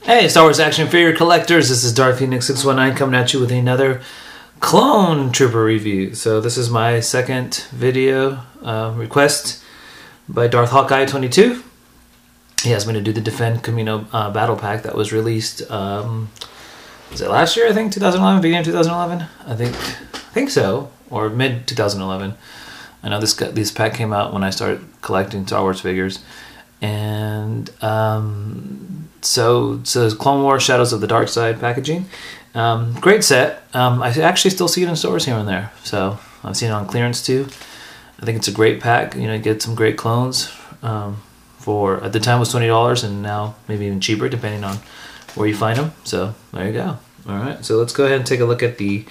Hey, Star Wars action figure collectors, this is Darth Phoenix 619 coming at you with another Clone Trooper review. So this is my second video request by Darth Hawkeye 22. He asked me to do the Defend Kamino Battle Pack that was released, was it last year, I think, 2011, beginning of 2011? I think so, or mid 2011. I know this pack came out when I started collecting Star Wars figures. And so it's Clone Wars Shadows of the Dark Side packaging. Great set. I actually still see it in stores here and there, so I've seen it on clearance too. I think it's a great pack. You know, you get some great clones for, at the time it was $20, and now maybe even cheaper depending on where you find them. So there you go. All right, so let's go ahead and take a look at the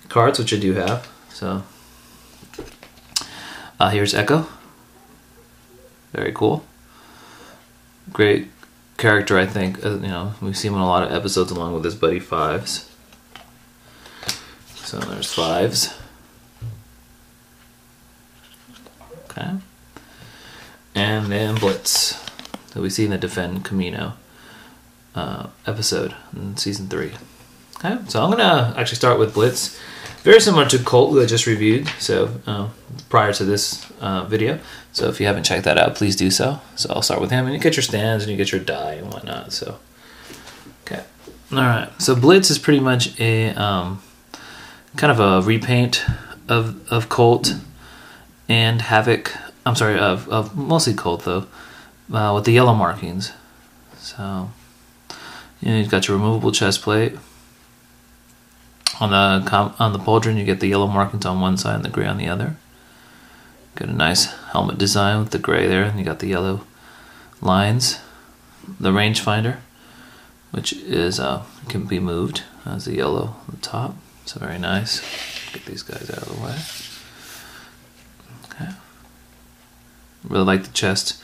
cards, which I do have. So here's Echo. Very cool. Great character, I think. You know, we've seen him in a lot of episodes along with his buddy Fives. So there's Fives. Okay. And then Blitz, that we see in the Defend Kamino episode in season 3. Okay, so I'm gonna actually start with Blitz. Very similar to Colt, who I just reviewed, so prior to this video. So if you haven't checked that out, please do so. So I'll start with him, and you get your stands and you get your die and whatnot. So, okay, all right. So Blitz is pretty much a kind of a repaint of Colt and Havoc. I'm sorry, of mostly Colt though, with the yellow markings. So you know, you've got your removable chest plate. On the pauldron, you get the yellow markings on one side and the gray on the other. Got a nice helmet design with the gray there, and you got the yellow lines. The rangefinder, which is can be moved, as the yellow on the top. So very nice. Get these guys out of the way. Okay. Really like the chest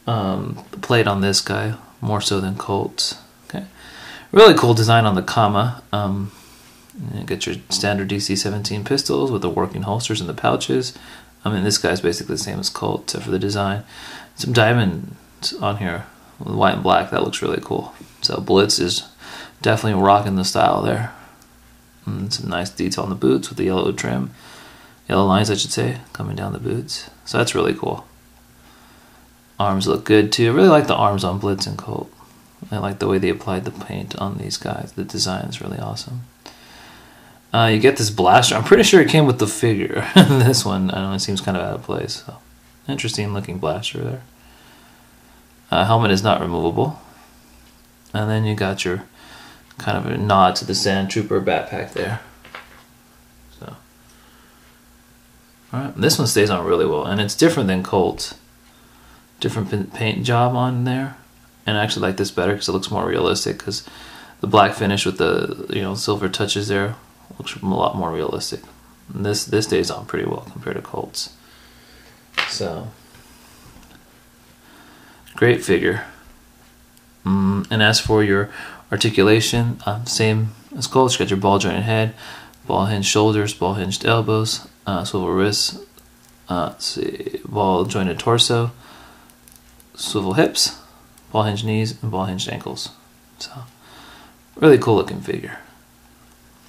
plate on this guy, more so than Colt's. Okay. Really cool design on the Kama. You get your standard DC-17 pistols with the working holsters and the pouches. I mean, this guy's basically the same as Colt, except for the design. Some diamonds on here with white and black. That looks really cool. So Blitz is definitely rocking the style there. And some nice detail on the boots with the yellow trim. Yellow lines, I should say, coming down the boots. So that's really cool. Arms look good, too. I really like the arms on Blitz and Colt. I like the way they applied the paint on these guys. The design is really awesome. You get this blaster. I'm pretty sure it came with the figure. This one, I don't know, it seems kind of out of place. So, interesting looking blaster there. Helmet is not removable. And then you got your kind of a nod to the Sand Trooper backpack there. So, alright, this one stays on really well, and it's different than Colt's. Different paint job on there, and I actually like this better because it looks more realistic. Because the black finish with the silver touches there looks a lot more realistic. And this stays on pretty well compared to Colt's. So great figure. And as for your articulation, same as Colt's. You got your ball jointed head, ball hinged shoulders, ball hinged elbows, swivel wrists, ball jointed torso, swivel hips, ball hinged knees, and ball hinged ankles. So really cool looking figure.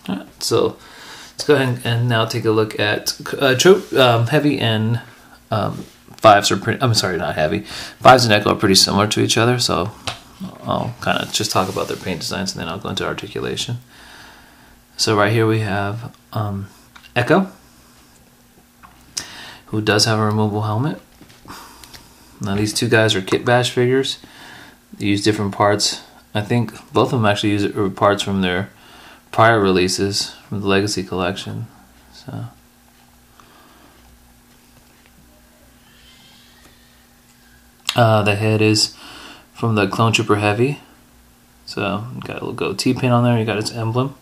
Alright, so let's go ahead and now take a look at Heavy and Fives are pretty. I'm sorry, not Heavy. Fives and Echo are pretty similar to each other, so I'll kind of just talk about their paint designs and then I'll go into articulation. So right here we have Echo, who does have a removable helmet. Now these two guys are kit bash figures. They use different parts. I think both of them actually use parts from their prior releases from the Legacy collection. So the head is from the Clone Trooper Heavy. So you got a little goatee pin on there. You got its emblem.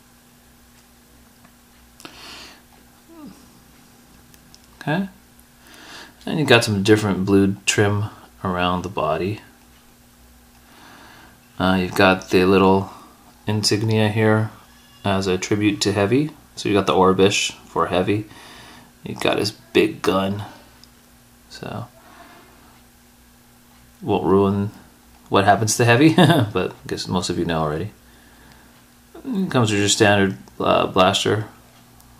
Okay. And you got some different blue trim around the body. You've got the little insignia here as a tribute to Heavy. So you got the Orbish for Heavy. You've got his big gun. So won't ruin what happens to heavy, but I guess most of you know already. It comes with your standard blaster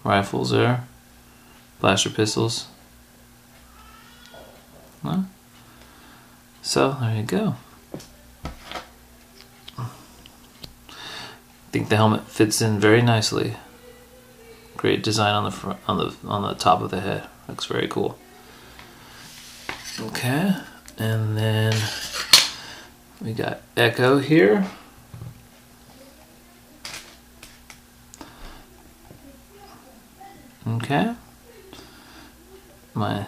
rifles there, blaster pistols. Huh? So there you go. I think the helmet fits in very nicely. Great design on the front, on the top of the head. Looks very cool. Okay, and then we got Echo here. Okay. My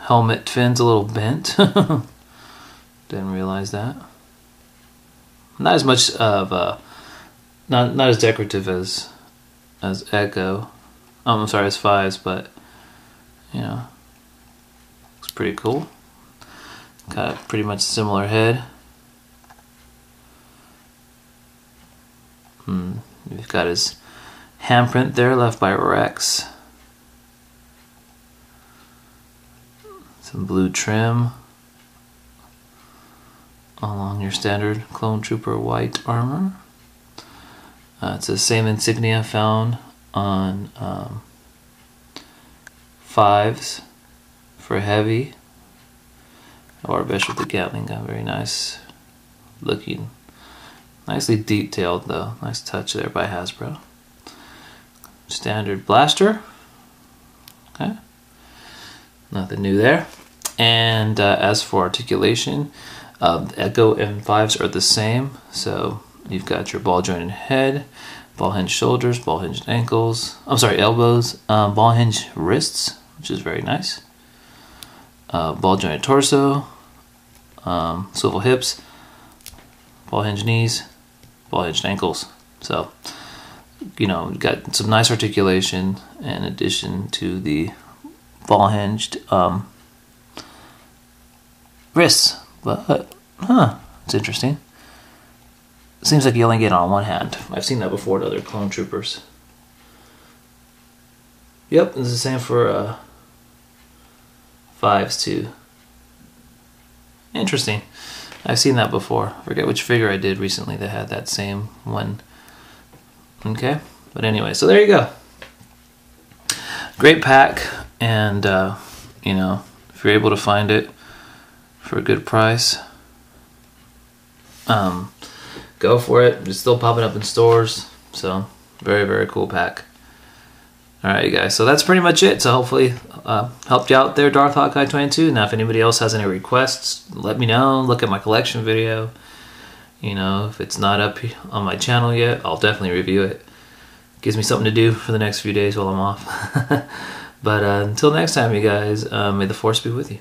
helmet fin's a little bent. Didn't realize that. Not as much of not as decorative as Echo. I'm sorry, as Fives, but you know, looks pretty cool. Got pretty much similar head. We've got his handprint there left by Rex. Some blue trim along your standard Clone Trooper white armor. It's the same insignia found on Fives for heavy. Or best with the Gatling gun. Very nice looking. Nicely detailed though. Nice touch there by Hasbro. Standard blaster. Okay. Nothing new there. And as for articulation, Echo and Fives are the same. So you've got your ball jointed head, ball hinged shoulders, ball hinged ankles. I'm sorry, elbows, ball hinged wrists, which is very nice. Ball jointed torso, swivel hips, ball hinged knees, ball hinged ankles. So, you know, you've got some nice articulation in addition to the ball hinged wrists. But, it's interesting. Seems like you only get it on one hand. I've seen that before to other clone troopers. Yep, it's the same for Fives too. Interesting. I've seen that before. I forget which figure I did recently that had that same one. Okay, but anyway, so there you go. Great pack, and you know, if you're able to find it for a good price, go for it. It's still popping up in stores, so very, very cool pack. Alright, you guys, so that's pretty much it. So hopefully helped you out there, Darth Hawkeye 22. Now if anybody else has any requests, let me know. Look at my collection video. You know, if it's not up on my channel yet, I'll definitely review it. Gives me something to do for the next few days while I'm off. But until next time, you guys, may the Force be with you.